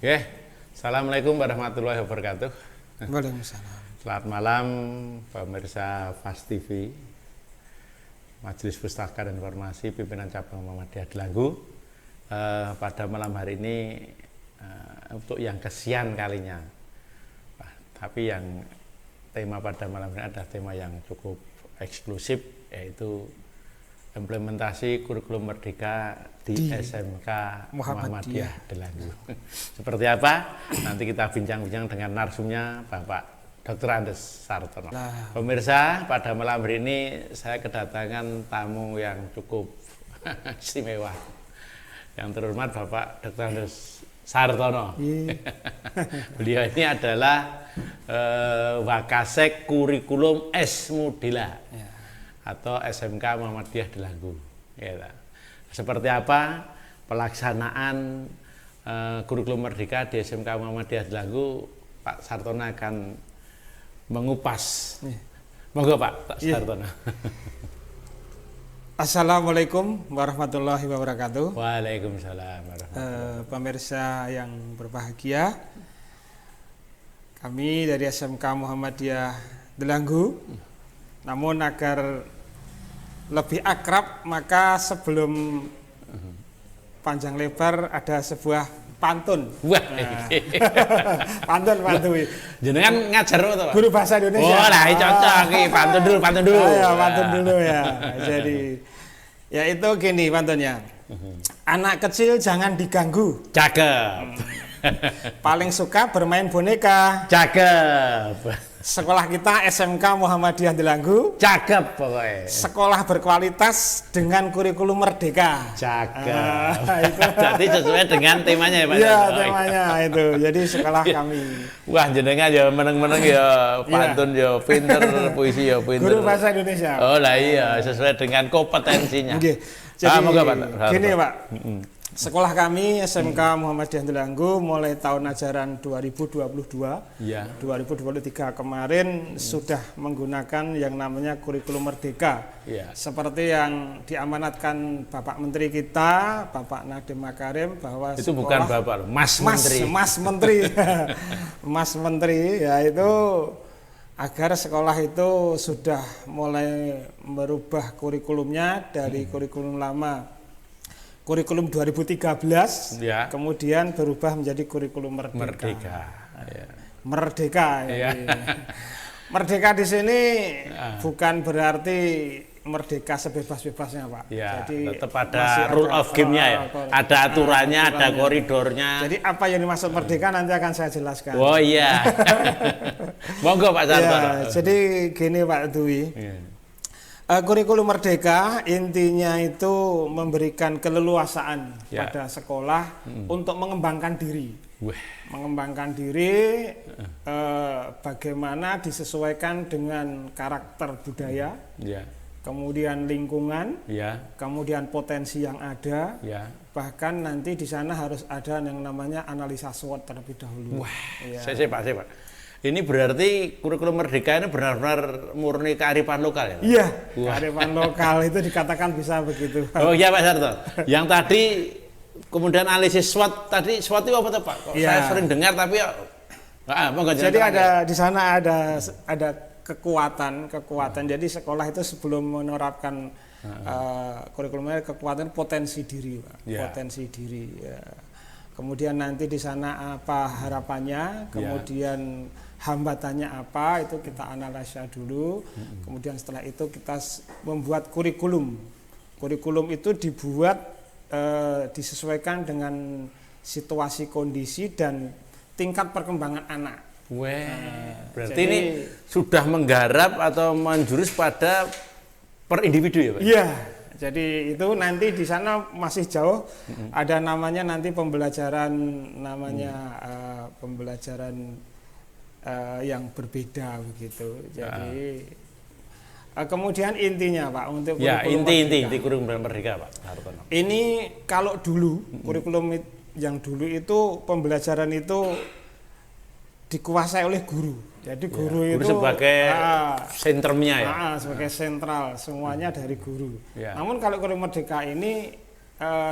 Oke, Assalamualaikum warahmatullahi wabarakatuh. Waalaikumsalam. Selamat malam pemirsa FAS TV, Majelis Pustaka dan Informasi Pimpinan Cabang Muhammadiyah Delanggu. Pada malam hari ini untuk yang kesekian kalinya, tapi yang tema pada malam ini adalah tema yang cukup eksklusif, yaitu implementasi kurikulum merdeka di SMK Muhammadiyah Delanggu. Seperti apa? Nanti kita bincang-bincang dengan narsumnya Bapak Dr. Andes Sartono. Pemirsa, pada malam hari ini saya kedatangan tamu yang cukup istimewa. Yang terhormat Bapak Dr. Andes Sartono. Beliau ini adalah Wakasek Kurikulum S Mudila atau SMK Muhammadiyah Delanggu. Ya, seperti apa pelaksanaan kurikulum merdeka di SMK Muhammadiyah Delanggu? Pak Sartono akan mengupas. Monggo Pak Sartono. Assalamualaikum warahmatullahi wabarakatuh. Waalaikumsalam warahmatullahi wabarakatuh. Pemirsa yang berbahagia, kami dari SMK Muhammadiyah Delanggu, namun agar lebih akrab, maka sebelum panjang lebar ada sebuah pantun. Wah, pantun. Jenengan ngajar apa, Pak? Guru bahasa Indonesia. Oh, lah cocok iki, pantun dulu. Pantun dulu ya. Jadi ya itu gini pantunnya. Anak kecil jangan diganggu. Cakep. Paling suka bermain boneka. Cakep. Sekolah kita SMK Muhammadiyah Delanggu. Cakep pokoknya. Sekolah berkualitas dengan kurikulum merdeka. Cakep. Jadi sesuai dengan temanya ya Pak? Iya, temanya itu. Jadi sekolah kami. Wah, jenengan ya meneng-meneng ya, pantun ya pinter, puisi ya pinter. Guru bahasa Indonesia. Oh lah iya, sesuai dengan kompetensinya. Oke. Jadi moga, Pak. gini Pak. Sekolah kami SMK Muhammadiyah Delanggu mulai tahun ajaran 2022, 2023 kemarin sudah menggunakan yang namanya kurikulum merdeka. Seperti yang diamanatkan Bapak Menteri kita, Bapak Nadiem Makarim, bahwa itu bukan Bapak, Mas Menteri. Mas Menteri, yaitu agar sekolah itu sudah mulai merubah kurikulumnya dari kurikulum lama, kurikulum 2013, kemudian berubah menjadi kurikulum merdeka. Merdeka. Merdeka di sini bukan berarti merdeka sebebas-bebasnya, Pak. Jadi tetap ada rule of game-nya ya. Ada aturannya, ada koridornya. Jadi apa yang dimaksud merdeka nanti akan saya jelaskan. Oh iya. Monggo Pak Sartono. Jadi gini Pak Dwi. Kurikulum merdeka intinya itu memberikan keleluasaan pada sekolah untuk mengembangkan diri. Mengembangkan diri bagaimana disesuaikan dengan karakter budaya, kemudian lingkungan, kemudian potensi yang ada, bahkan nanti di sana harus ada yang namanya analisa SWOT terlebih dahulu. Saya Pak. Ini berarti kurikulum merdeka ini benar-benar murni kearifan lokal ya? Iya, kearifan lokal itu dikatakan bisa begitu. Oh iya Pak Sarto. Yang tadi kemudian analisis SWOT tadi, SWOT itu apa Pak? Saya sering dengar tapi ya jadi ada di sana ada kekuatan. Jadi sekolah itu sebelum menerapkan kurikulumnya kekuatan potensi diri, Pak. Potensi diri. Kemudian nanti di sana apa harapannya, kemudian hambatannya apa, itu kita analisa dulu. Kemudian setelah itu kita membuat kurikulum. Kurikulum itu dibuat disesuaikan dengan situasi kondisi dan tingkat perkembangan anak. Berarti ini sudah menggarap atau menjurus pada per individu ya Pak? Iya. Jadi itu nanti di sana masih jauh, ada namanya nanti pembelajaran pembelajaran yang berbeda begitu. Jadi kemudian intinya Pak untuk inti kurikulum merdeka Pak Sartono. Ini kalau dulu kurikulum yang dulu itu pembelajaran itu dikuasai oleh guru. Jadi guru itu sebagai sentrumnya ya. Sebagai sentral, semuanya dari guru. Namun kalau kurikulum merdeka ini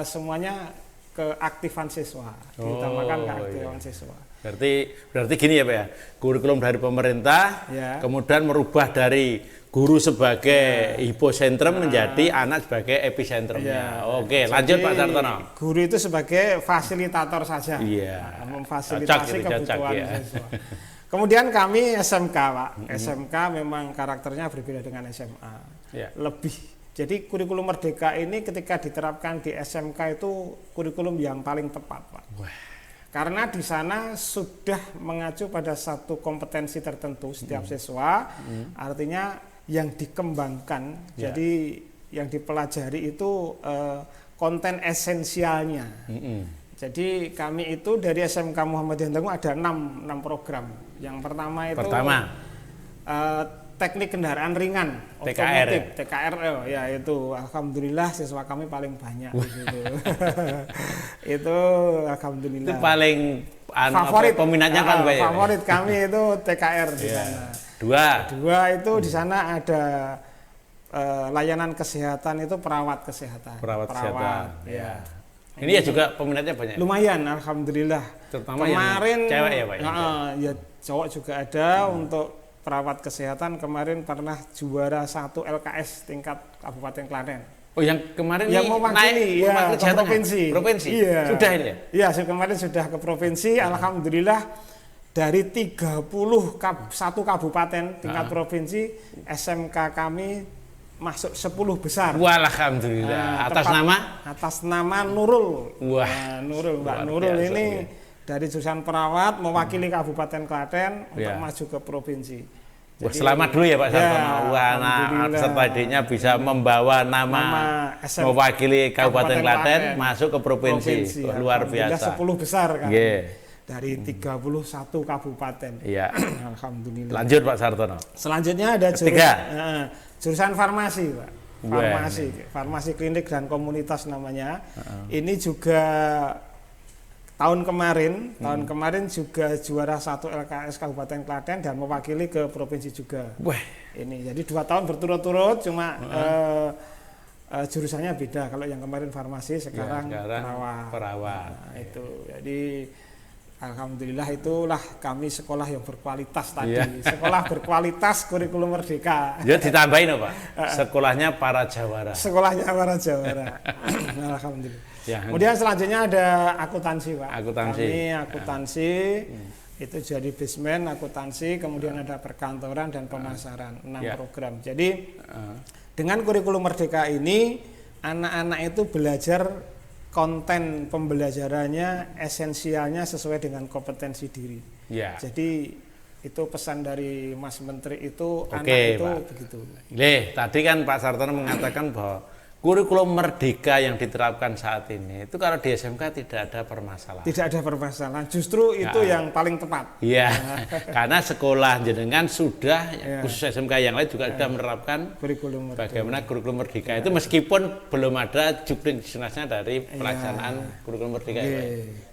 semuanya keaktifan siswa, diutamakan keaktifan siswa. Berarti gini ya Pak ya, kurikulum dari pemerintah, kemudian merubah dari guru sebagai hipocentrum menjadi anak sebagai epicentrumnya. Oke, lanjut Pak Sartono. Guru itu sebagai fasilitator saja, memfasilitasi kebutuhan siswa. Kemudian kami SMK Pak, SMK memang karakternya berbeda dengan SMA, lebih. Jadi kurikulum Merdeka ini ketika diterapkan di SMK itu kurikulum yang paling tepat Pak. Karena di sana sudah mengacu pada satu kompetensi tertentu setiap siswa, artinya yang dikembangkan, jadi yang dipelajari itu konten esensialnya. Jadi kami itu dari SMK Muhammadiyah Tanggung ada 6 program. Yang pertama itu teknik kendaraan ringan, otomotif, TKR ya itu alhamdulillah siswa kami paling banyak gitu. Itu alhamdulillah. Itu paling favorit peminatnya kan Pak ya. Favorit kami itu TKR di sana. Dua itu di sana ada layanan kesehatan itu perawat kesehatan. Perawat. Ya. Ini ya juga peminatnya banyak. Lumayan alhamdulillah. Terutama kemarin yang cewek ya Pak. Ya cowok juga ada untuk perawat kesehatan. Kemarin pernah juara 1 LKS tingkat Kabupaten Klaten. Oh yang kemarin yang mewakili ke provinsi. Iya. Sudah ini ya? Iya, kemarin sudah ke provinsi. Alhamdulillah dari 31 kabupaten tingkat provinsi SMK kami masuk 10 besar. Wah, alhamdulillah. Atas nama Nurul. Wah. Mbak Nurul ini dari jurusan perawat mewakili Kabupaten Klaten untuk maju ke provinsi. Jadi, selamat dulu ya Pak Sartono. Serta adiknya bisa membawa nama mewakili Kabupaten Klaten masuk ke provinsi. Luar biasa. 10 besar kan. Dari 31 kabupaten. Alhamdulillah. Lanjut Pak Sartono. Selanjutnya ada jurusan farmasi Pak. Farmasi klinik dan komunitas namanya. Ini juga tahun kemarin juga juara 1 LKS Kabupaten Klaten dan mewakili ke provinsi juga. Ini jadi 2 tahun berturut-turut, cuma jurusannya beda. Kalau yang kemarin farmasi, sekarang perawat. Nah, itu jadi alhamdulillah itulah kami sekolah yang berkualitas tadi. Sekolah berkualitas kurikulum Merdeka. Ya ditambahin Pak. Sekolahnya para jawara. Alhamdulillah. Kemudian selanjutnya ada akuntansi Pak. Kami akuntansi itu jadi basement akuntansi, kemudian ada perkantoran dan pemasaran, 6 program. Jadi dengan kurikulum Merdeka ini anak-anak itu belajar konten pembelajarannya esensialnya sesuai dengan kompetensi diri. Jadi itu pesan dari Mas Menteri itu anak itu Pak. Begitu. Tadi kan Pak Sartono mengatakan bahwa kurikulum Merdeka yang diterapkan saat ini itu kalau di SMK tidak ada permasalahan. Tidak ada permasalahan, justru itu yang paling tepat. Iya, karena sekolah jenengan sudah khusus SMK yang lain juga sudah menerapkan kurikulum Merdeka. Bagaimana kurikulum Merdeka itu meskipun belum ada judicialnya dari pelaksanaan kurikulum Merdeka.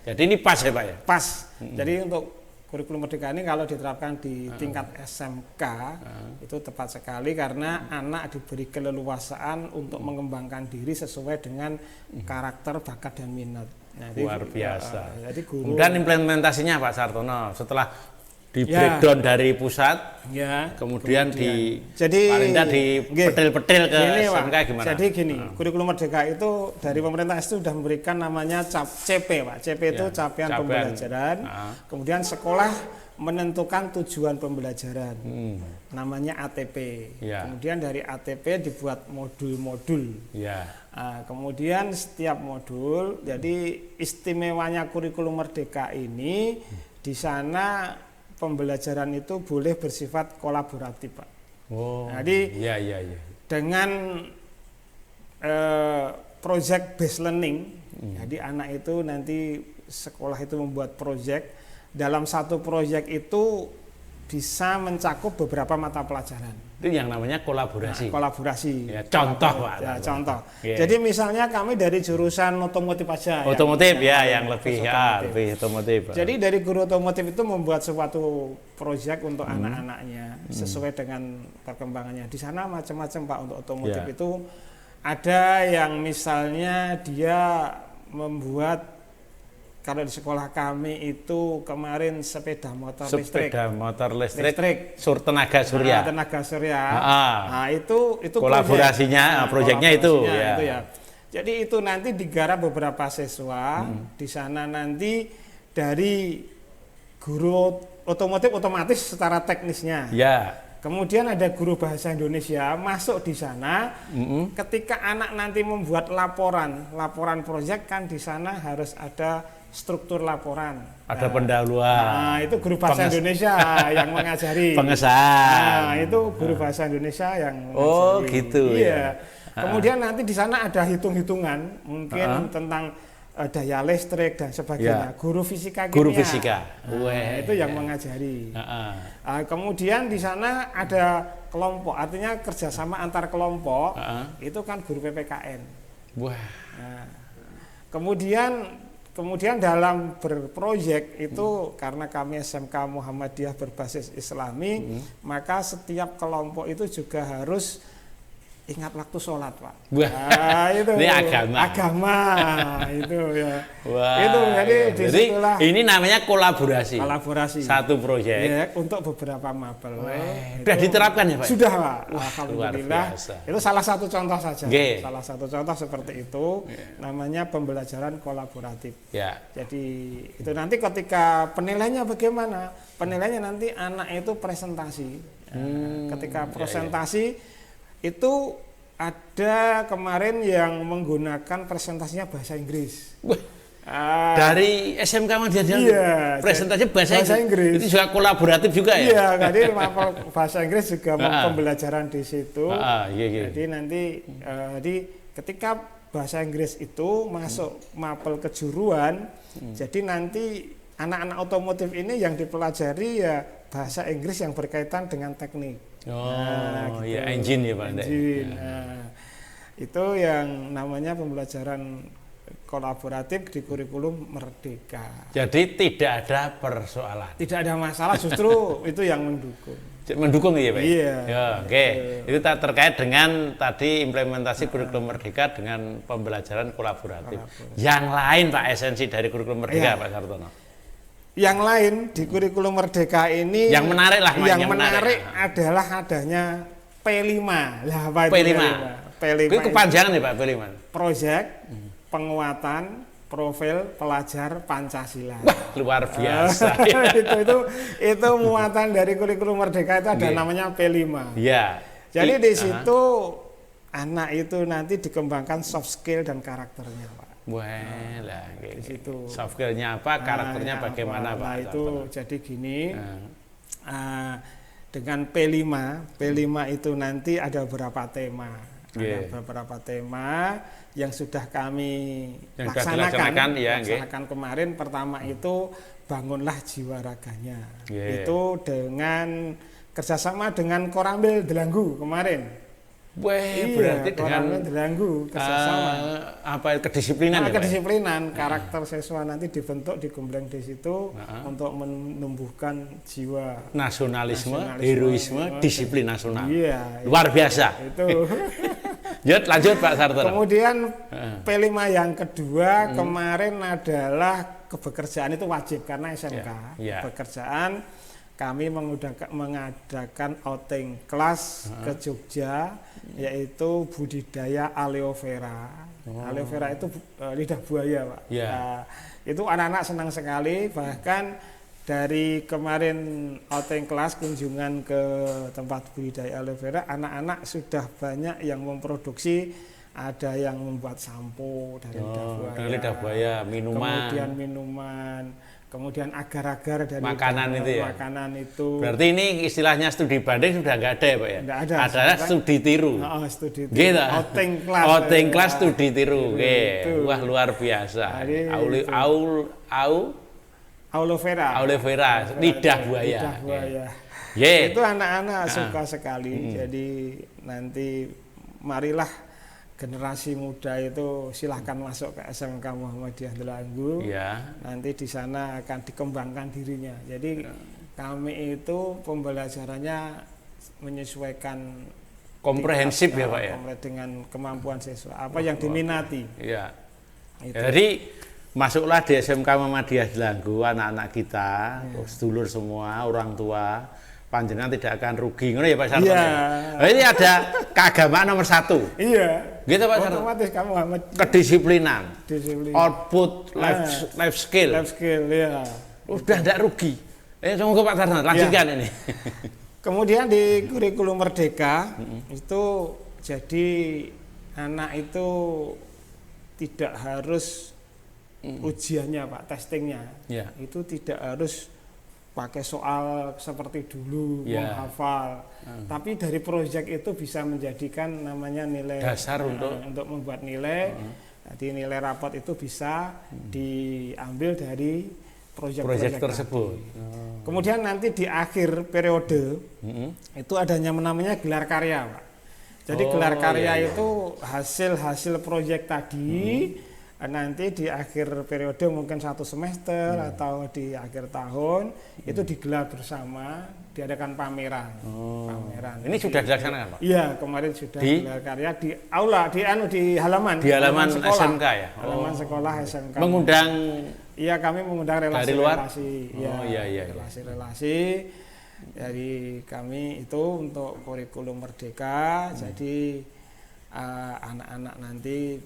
Jadi ini pas ya Pak ya? Pas. Jadi untuk kurikulum Merdeka ini kalau diterapkan di tingkat SMK itu tepat sekali karena anak diberi keleluasaan untuk mengembangkan diri sesuai dengan karakter, bakat dan minat. Luar biasa. Jadi guru. Kemudian implementasinya Pak Sartono setelah di breakdown dari pusat, kemudian di paling tidak di petil-petil ke SMK gimana? Jadi gini, kurikulum Merdeka itu dari pemerintah itu sudah memberikan namanya CP Pak. CP itu capaian pembelajaran. Kemudian sekolah menentukan tujuan pembelajaran, namanya ATP. Kemudian dari ATP dibuat modul-modul. Kemudian setiap modul, jadi istimewanya kurikulum Merdeka ini di sana pembelajaran itu boleh bersifat kolaboratif Pak. Jadi dengan project based learning, jadi anak itu nanti sekolah itu membuat project, dalam satu project itu bisa mencakup beberapa mata pelajaran. Itu yang namanya kolaborasi. Kolaborasi. Contoh Pak. Contoh. Jadi misalnya kami dari jurusan otomotif aja. Otomotif yang lebih otomotif. Jadi dari guru otomotif itu membuat suatu proyek untuk anak-anaknya sesuai dengan perkembangannya. Di sana macam-macam Pak untuk otomotif itu ada yang misalnya dia membuat, kalau di sekolah kami itu kemarin sepeda motor listrik. Tenaga surya. Tenaga surya. Nah, itu kolaborasinya, proyeknya itu ya. Jadi itu nanti digarap beberapa siswa. Di sana nanti dari guru otomatis secara teknisnya. Ya. Kemudian ada guru bahasa Indonesia masuk di sana. Ketika anak nanti membuat laporan proyek, kan di sana harus ada struktur laporan. Ada pendahuluan. Nah, itu guru bahasa Indonesia yang mengajari. Pengesahan. Nah, itu guru bahasa Indonesia yang mengajari. Oh, gitu ya. Kemudian nanti di sana ada hitung-hitungan mungkin tentang daya listrik dan sebagainya. Guru fisika kimia. Guru fisika. Itu yang mengajari. Kemudian di sana ada kelompok, artinya kerjasama antar kelompok. Itu kan guru PPKN. Kemudian dalam berproyek itu karena kami SMK Muhammadiyah berbasis Islami, maka setiap kelompok itu juga harus ingat waktu sholat, Pak. Itu ini agama itu ya. Itu jadi ini namanya kolaborasi. Satu proyek ya, untuk beberapa mapel. Sudah diterapkan ya, Pak? Sudah, Pak. Alhamdulillah. Itu salah satu contoh saja. Salah satu contoh seperti itu namanya pembelajaran kolaboratif. Jadi itu nanti ketika penilaiannya bagaimana? Penilaiannya nanti anak itu presentasi. Ketika presentasi itu ada kemarin yang menggunakan presentasinya bahasa Inggris. Dari SMK Muhammadiyah presentasinya bahasa Inggris. Itu juga kolaboratif juga ya? Iya, jadi mapel bahasa Inggris juga pembelajaran di situ. Jadi nanti ketika bahasa Inggris itu masuk mapel kejuruan, jadi nanti anak-anak otomotif ini yang dipelajari ya bahasa Inggris yang berkaitan dengan teknik. Gitu. Engine ya Pak. Engine. Itu yang namanya pembelajaran kolaboratif di kurikulum Merdeka. Jadi tidak ada persoalan. Tidak ada masalah, justru itu yang mendukung. Mendukung ya Pak? Iya. Oke. Itu terkait dengan tadi implementasi kurikulum Merdeka dengan pembelajaran kolaboratif. Yang lain Pak, esensi dari kurikulum Merdeka Pak Sartono? Yang lain di kurikulum Merdeka ini yang menarik lah, yang menarik adalah adanya P5. Lah apa itu P5? P5 itu kepanjangan ya Pak, P5. Proyek penguatan profil pelajar Pancasila. Luar biasa. itu muatan dari kurikulum Merdeka itu ada namanya P5. Iya. Jadi di situ anak itu nanti dikembangkan soft skill dan karakternya, Pak. Di situ soft skill-nya apa, karakternya bagaimana Pak? Nah itu jadi gini, dengan P5 itu nanti ada beberapa tema. Ada beberapa tema yang sudah kami laksanakan kemarin. Pertama itu bangunlah jiwa raganya. Itu dengan kerjasama dengan Koramil Delanggu kemarin. Berarti dengan Delanggu kerjasama kedisiplinan karakter siswa nanti dibentuk, digembleng di situ untuk menumbuhkan jiwa nasionalisme, heroisme, disiplin nasional. Luar biasa. Itu. Lanjut Pak Sartono. Kemudian P5 yang kedua kemarin adalah kebekerjaan itu wajib karena SMK. Pekerjaan kami mengadakan outing kelas ke Jogja, yaitu budidaya aloe vera. Aloe vera itu lidah buaya, Pak. Itu anak-anak senang sekali, bahkan dari kemarin outing kelas kunjungan ke tempat budidaya aloe vera, anak-anak sudah banyak yang memproduksi, ada yang membuat sampo dari lidah buaya, minuman. Kemudian minuman. Kemudian agar-agar dari makanan itu ya. Makanan itu. Berarti ini istilahnya studi banding sudah nggak ada ya Pak ya? Nggak ada. Adalah studi tiru. Studi tiru. Gitu. Outing kelas studi tiru. Wah luar biasa. Aloe vera. Lidah buaya. Itu anak-anak suka sekali. Jadi nanti marilah generasi muda itu silahkan masuk ke SMK Muhammadiyah Delanggu. Nanti di sana akan dikembangkan dirinya. Jadi kami itu pembelajarannya menyesuaikan komprehensif ya Pak ya. Dengan kemampuan siswa. Apa yang diminati. Itu. Jadi masuklah di SMK Muhammadiyah Delanggu, anak-anak kita, sedulur semua, orang tua, panjenengan tidak akan rugi, ngono ya Pak Sartono. Iya. Nah, ini ada keagamaan nomor 1. Iya. Gitu Pak Sartono. Otomatis kamu Muhammad. Kedisiplinan, Disiplin. output, life skill. Life skill, ya. Udah tidak rugi. Semoga Pak Sartono lanjutkan ini. Kemudian di kurikulum Merdeka itu jadi anak itu tidak harus ujiannya Pak, testingnya. Itu tidak harus pakai soal seperti dulu menghafal. Tapi dari proyek itu bisa menjadikan namanya nilai dasar untuk membuat nilai. Jadi nilai rapot itu bisa diambil dari proyek tersebut. Kemudian nanti di akhir periode itu adanya namanya gelar karya, Pak. Jadi gelar karya itu hasil proyek tadi nanti di akhir periode mungkin 1 semester atau di akhir tahun itu digelar bersama, diadakan pameran. Ini sudah dilaksanakan, Pak? Iya, kemarin sudah gelar karya di aula, di halaman sekolah. SMK ya. Halaman sekolah SMK. Mengundang. Iya, kami mengundang relasi-relasi. Relasi-relasi. Jadi kami itu untuk kurikulum Merdeka. Jadi anak-anak nanti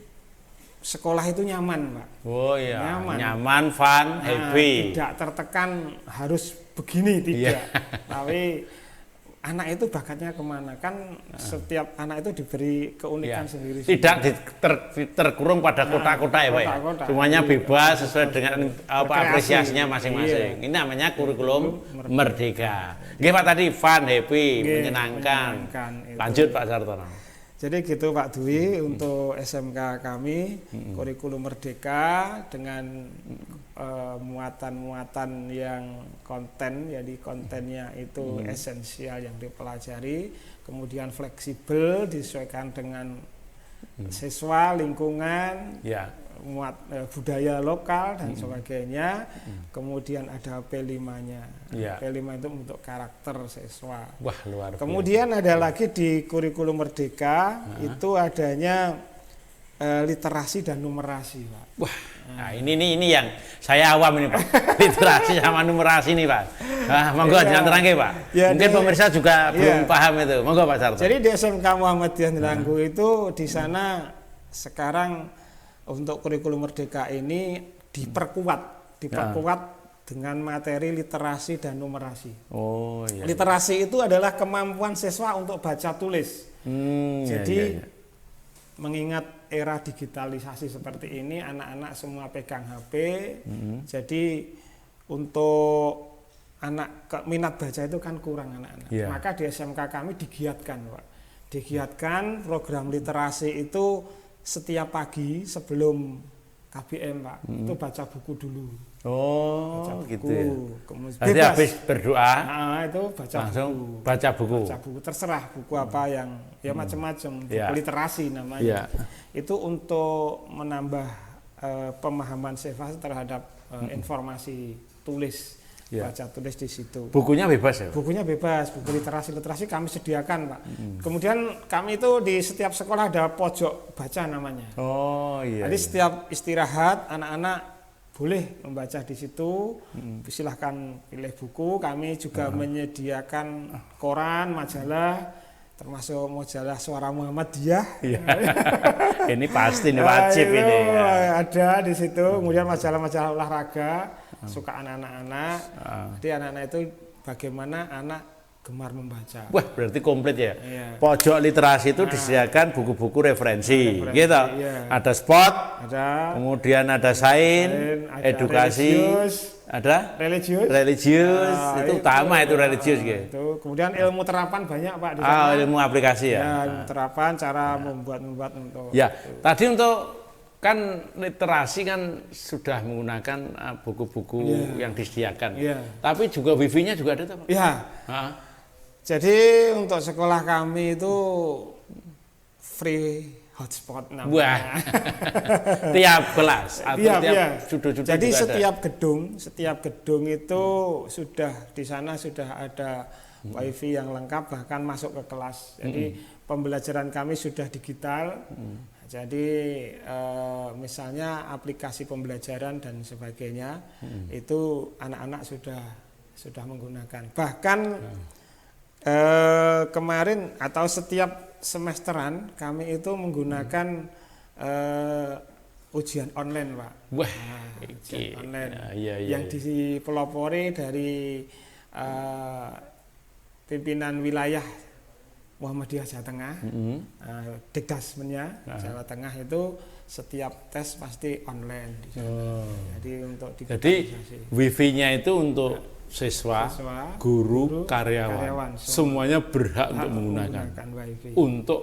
sekolah itu nyaman, Pak. Oh iya, nyaman, fun, happy. Tidak tertekan harus begini, tidak. Tapi anak itu bakatnya kemana? Kan setiap anak itu diberi keunikan sendiri. Tidak terkurung pada kota-kota ya Pak ya? Semuanya bebas sesuai dengan apresiasinya masing-masing. Ini namanya kurikulum Merdeka. Oke Pak, tadi fun, happy, menyenangkan. Lanjut Pak Sartono. Jadi gitu Pak Dwi, untuk SMK kami kurikulum Merdeka dengan muatan-muatan yang konten, jadi kontennya itu esensial yang dipelajari, kemudian fleksibel disesuaikan dengan siswa, lingkungan, budaya lokal dan sebagainya. Kemudian ada P5-nya. P5 itu untuk karakter siswa. Wah, luar biasa. Kemudian ada lagi di kurikulum Merdeka itu adanya literasi dan numerasi, Pak. Wah, nah ini yang saya awam ini Pak. Literasi sama numerasi nih Pak. Nah, monggo diterangke Pak. Mungkin pemirsa juga belum paham itu. Monggo Pak Sartono. Jadi di SMK Muhammadiyah Delanggu itu di sana sekarang untuk kurikulum Merdeka ini diperkuat dengan materi literasi dan numerasi. Literasi itu adalah kemampuan siswa untuk baca tulis. Jadi mengingat era digitalisasi seperti ini, anak-anak semua pegang HP. Jadi untuk minat baca itu kan kurang anak-anak. Maka di SMK kami digiatkan, Pak. Digiatkan program literasi itu setiap pagi sebelum KBM, Pak. Itu baca buku dulu. Baca buku. Gitu ya. Kemudian habis berdoa, itu langsung baca buku. Baca buku, terserah buku apa yang macam-macam, buku literasi namanya. Itu untuk menambah pemahaman siswa terhadap informasi tulis, baca tulis di situ. Bukunya bebas ya? Bukunya bebas, buku literasi kami sediakan, Pak. Kemudian kami itu di setiap sekolah ada pojok baca namanya. Jadi setiap istirahat anak-anak boleh membaca di situ. Silahkan pilih buku. Kami juga menyediakan koran, majalah, termasuk majalah Suara Muhammadiyah. Ini pasti ini wajib ini. Ada di situ. Kemudian majalah-majalah olahraga sukaan anak-anak. Jadi anak-anak itu bagaimana anak gemar membaca. Wah, berarti komplit ya. Pojok literasi itu disediakan buku-buku referensi, gitu. Ada sport, kemudian ada sains, edukasi, ada religius, itu utama itu religius gitu. Kemudian ilmu terapan banyak Pak di sana. Ilmu aplikasi ya. Ilmu terapan, cara membuat untuk. Tadi untuk kan literasi kan sudah menggunakan buku-buku yang disediakan. Tapi juga wifi-nya juga ada Pak? Jadi untuk sekolah kami itu free hotspot namanya. Wah. Tiap kelas atau tiap sudut-sudut. Jadi setiap gedung itu sudah di sana sudah ada wifi yang lengkap, bahkan masuk ke kelas. Jadi pembelajaran kami sudah digital. Jadi misalnya aplikasi pembelajaran dan sebagainya itu anak-anak sudah menggunakan. Bahkan kemarin atau setiap semesteran kami itu menggunakan ujian online, Pak. Wah, ujian online yang dipelopori dari pimpinan wilayah Muhammadiyah Jawa Tengah, Dekdasmennya Jawa Tengah itu setiap tes pasti online. Jadi untuk wifi-nya itu untuk siswa, guru, karyawan semuanya berhak untuk menggunakan wifi untuk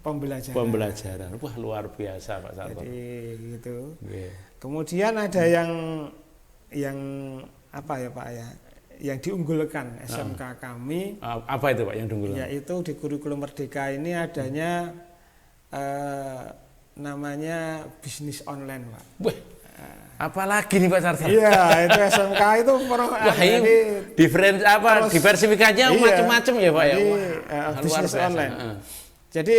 pembelajaran. Wah, luar biasa, Pak Sarto. Jadi gitu. Kemudian ada yang apa ya, Pak ya? Yang diunggulkan SMK kami. Apa itu, Pak, yang diunggulkan? Yaitu di kurikulum Merdeka ini adanya namanya bisnis online, Pak. Wah, apalagi nih, Pak Sarto? Iya, itu SMK itu diversifikasinya macam-macam ya, Pak, ya. Bisnis online. Jadi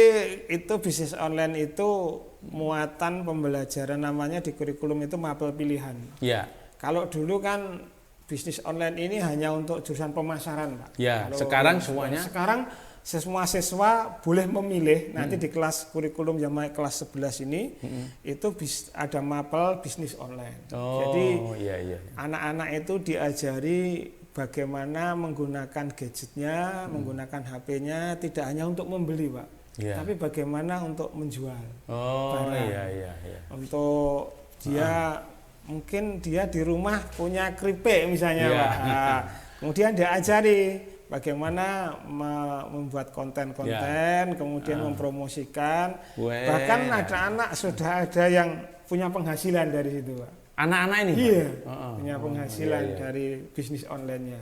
itu bisnis online itu muatan pembelajaran namanya di kurikulum itu mapel pilihan. Iya. Kalau dulu kan bisnis online ini hanya untuk jurusan pemasaran, Pak. Ya, sekarang semuanya. Sekarang semua siswa boleh memilih nanti di kelas kurikulum yang kelas 11 ini itu ada mapel bisnis online. Jadi anak-anak itu diajari bagaimana menggunakan gadgetnya, menggunakan HP-nya tidak hanya untuk membeli, Pak, tapi bagaimana untuk menjual barang. Untuk dia mungkin dia di rumah punya keripik misalnya, Pak. Nah, kemudian dia ajari bagaimana membuat konten-konten, kemudian mempromosikan. Bahkan ada anak sudah ada yang punya penghasilan dari situ, Pak. Anak-anak ini? Iya, punya penghasilan dari bisnis online-nya.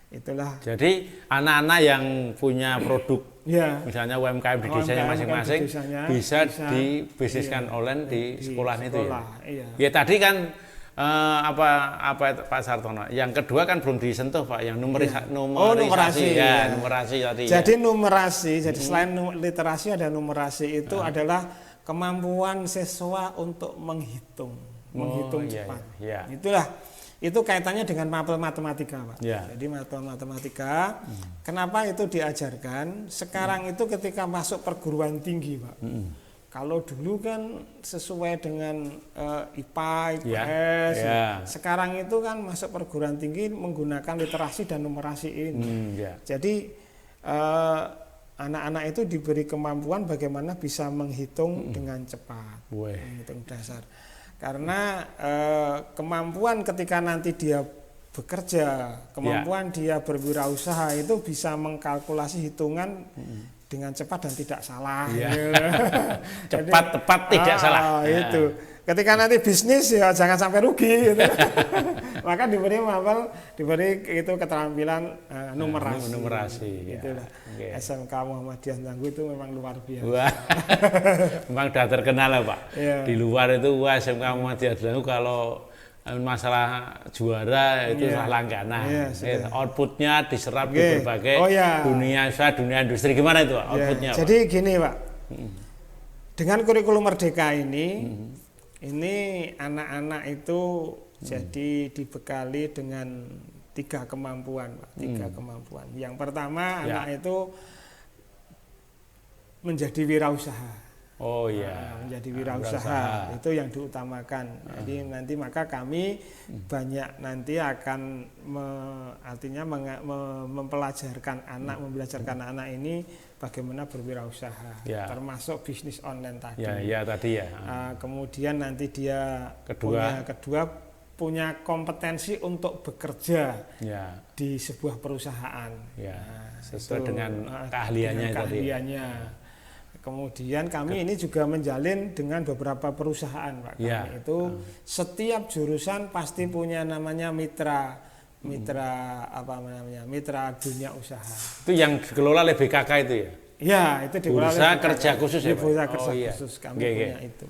Itulah. Jadi anak-anak yang punya produk, misalnya UMKM di desanya masing-masing, bisa dibisniskan online di sekolahan itu ya. Ya tadi kan apa Pak Sartono. Yang kedua kan belum disentuh, Pak, yang numerasi tadi. Jadi numerasi, jadi selain literasi ada numerasi itu adalah kemampuan siswa untuk menghitung cepat. Itulah. Itu kaitannya dengan mapel matematika, Pak. Jadi mapel matematika, kenapa itu diajarkan? Sekarang itu ketika masuk perguruan tinggi, Pak. Kalau dulu kan sesuai dengan IPA, IPS. Sekarang itu kan masuk perguruan tinggi menggunakan literasi dan numerasi ini. Jadi anak-anak itu diberi kemampuan bagaimana bisa menghitung dengan cepat, menghitung dasar. Karena kemampuan ketika nanti dia bekerja, kemampuan dia berwirausaha itu bisa mengkalkulasi hitungan dengan cepat dan tidak salah. Cepat, tepat, tidak salah. Itu. Ketika nanti bisnis ya jangan sampai rugi. Gitu. Maka diberi itu keterampilan numerasi. Itulah. SMK Muhammadiyah Tangguh itu memang luar biasa. Memang sudah terkenal lah, Pak. Di luar itu SMK Muhammadiyah Tangguh kalau masalah juara itu langganan. Outputnya diserap di berbagai dunia usaha, dunia industri. Gimana itu, Pak, outputnya? Jadi gini, Pak. Dengan kurikulum Merdeka ini anak-anak itu jadi dibekali dengan 3 kemampuan, Pak. 3 kemampuan. Yang pertama anak itu menjadi wirausaha. Menjadi wirausaha itu yang diutamakan. Jadi nanti maka kami banyak nanti akan membelajarkan anak ini bagaimana berwirausaha, termasuk bisnis online tadi. Kemudian nanti dia punya kompetensi untuk bekerja di sebuah perusahaan. Sesuai dengan keahliannya tadi. Kemudian kami ini juga menjalin dengan beberapa perusahaan, Pak. Kami itu setiap jurusan pasti punya namanya mitra dunia usaha. Itu yang dikelola oleh BKK itu ya? Iya, itu dikelola oleh BKK. Kerja khusus ya, Pak? Bursa kerja khusus kami punya itu.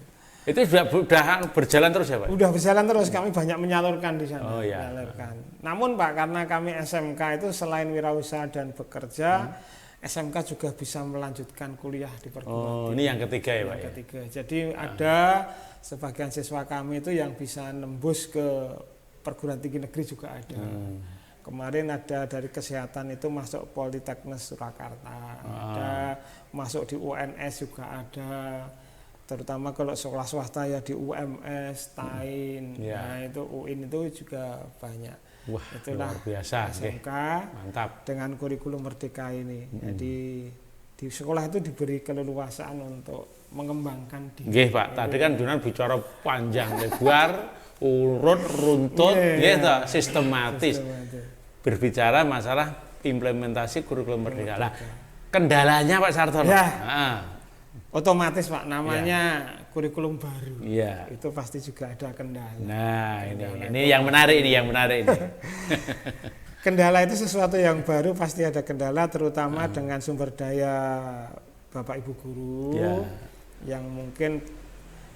Itu sudah berjalan terus ya, Pak? Udah berjalan terus, kami banyak menyalurkan di sana. Menyalurkan. Namun, Pak, karena kami SMK itu selain wirausaha dan bekerja, SMK juga bisa melanjutkan kuliah di perguruan tinggi. Ini yang ketiga ya Pak? Yang ketiga. Jadi ada sebagian siswa kami itu yang bisa nembus ke perguruan tinggi negeri juga ada. Kemarin ada dari kesehatan itu masuk Politeknik Surakarta, ada masuk di UNS juga ada, terutama kalau sekolah swasta ya di UMS, TAIN, nah itu UIN itu juga banyak. Wah, itulah luar biasa, SMK mantap dengan kurikulum Merdeka ini. Jadi di sekolah itu diberi keleluasaan untuk mengembangkan diri. Nggih Pak, tadi kan Junan bicara panjang lebar, urut, runtut, gitu, sistematis. Berbicara masalah implementasi kurikulum Merdeka. Nah, kendalanya Pak Sartono. Ya, otomatis Pak, namanya kurikulum baru. Iya. Itu pasti juga ada kendala. Nah, ini yang menarik ini. Kendala itu sesuatu yang baru, pasti ada kendala, terutama dengan sumber daya Bapak Ibu guru yang mungkin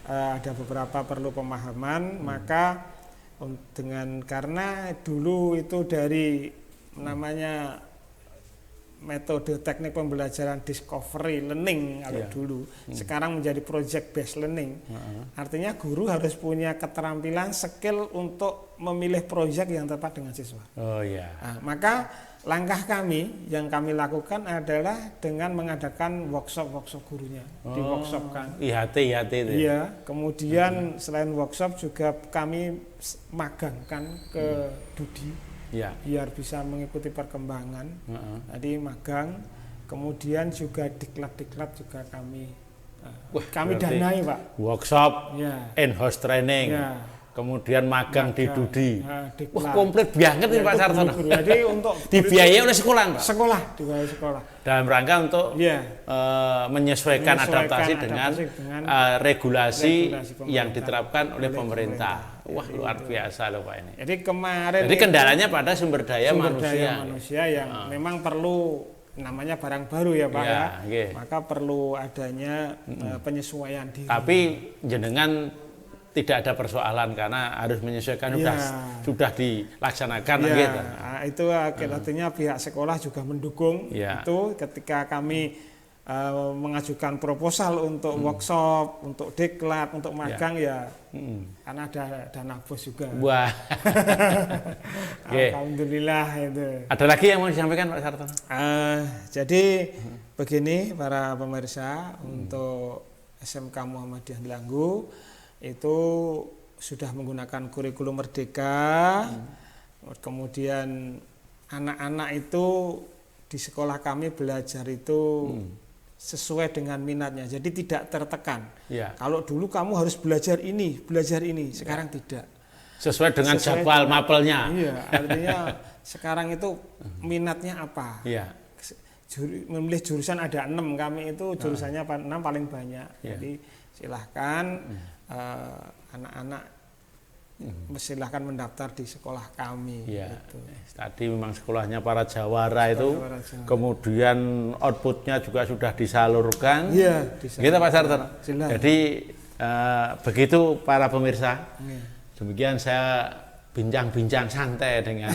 ada beberapa perlu pemahaman, maka karena dulu itu dari namanya metode teknik pembelajaran discovery learning kalau dulu, sekarang menjadi project based learning. Artinya guru harus punya keterampilan, skill untuk memilih proyek yang tepat dengan siswa. Nah, maka langkah kami yang kami lakukan adalah dengan mengadakan workshop gurunya, di workshopkan. IHT itu. Iya, kemudian selain workshop juga kami magangkan ke Dudi, biar bisa mengikuti perkembangan. Tadi magang, kemudian juga diklat juga kami danai Pak. Workshop, in-house training. Kemudian magang di Dudi. Wah, komplit banget nih Pak Sartono. Jadi untuk dibiayai oleh sekolah, Pak. Dibiayai sekolah. Dalam rangka untuk menyesuaikan adaptasi dengan regulasi yang diterapkan oleh pemerintah. Wah, luar biasa loh Pak ini. Jadi kemarin. Jadi kendalanya pada sumber daya manusia yang memang perlu, namanya barang baru ya Pak maka perlu adanya penyesuaian diri. Tapi jenengan tidak ada persoalan karena harus menyesuaikan sudah dilaksanakan gitu. Itu artinya pihak sekolah juga mendukung itu ketika kami mengajukan proposal untuk workshop, untuk diklat, untuk magang karena ada dana bos juga. Wah. Alhamdulillah itu. Ada lagi yang mau disampaikan Pak Sartono? Jadi begini para pemirsa, untuk SMK Muhammadiyah Delanggu itu sudah menggunakan kurikulum Merdeka. Kemudian anak-anak itu di sekolah kami belajar itu sesuai dengan minatnya, jadi tidak tertekan. Kalau dulu kamu harus belajar ini, sekarang tidak. Sesuai dengan jadwal mapelnya. Iya, artinya sekarang itu minatnya apa? Memilih jurusan ada 6, kami itu jurusannya 6 paling banyak. Jadi silahkan anak-anak silahkan mendaftar di sekolah kami. Gitu. Tadi memang sekolahnya para jawara itu, kemudian outputnya juga sudah disalurkan. Gitu Pak Sartono. Jadi begitu para pemirsa. Demikian saya bincang-bincang santai dengan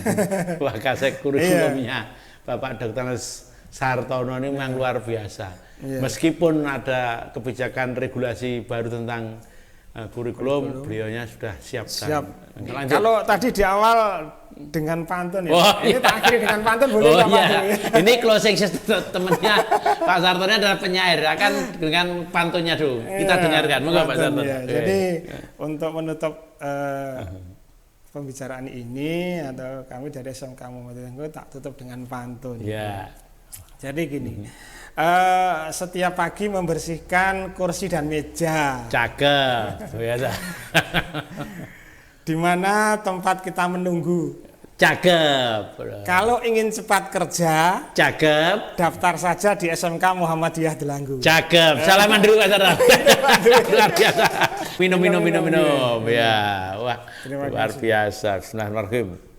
Wakasek kurikulumnya Bapak Dr. Sartono ini memang luar biasa. Meskipun ada kebijakan regulasi baru tentang kurikulum, beliaunya sudah siap. Kalau tadi di awal dengan pantun ini tak akhiri dengan pantun boleh Pak? Ini closing temennya Pak Sartono adalah penyair, akan dengan pantunnya dulu. Kita dengarkan, moga Pak Sartono. Jadi untuk menutup pembicaraan ini, atau kami dari SMK Muhammadiyah Delanggu tak tutup dengan pantun. Jadi gini. Setiap pagi membersihkan kursi dan meja. Cakep, biasa. Di mana tempat kita menunggu. Cakep. Kalau ingin cepat kerja, cakep. Daftar saja di SMK Muhammadiyah Delanggu. Cakep. Salaman dulu Pak Sartono. Luar biasa. Minum. Ya, wah. Luar biasa. Bismillahirrahmanirrahim.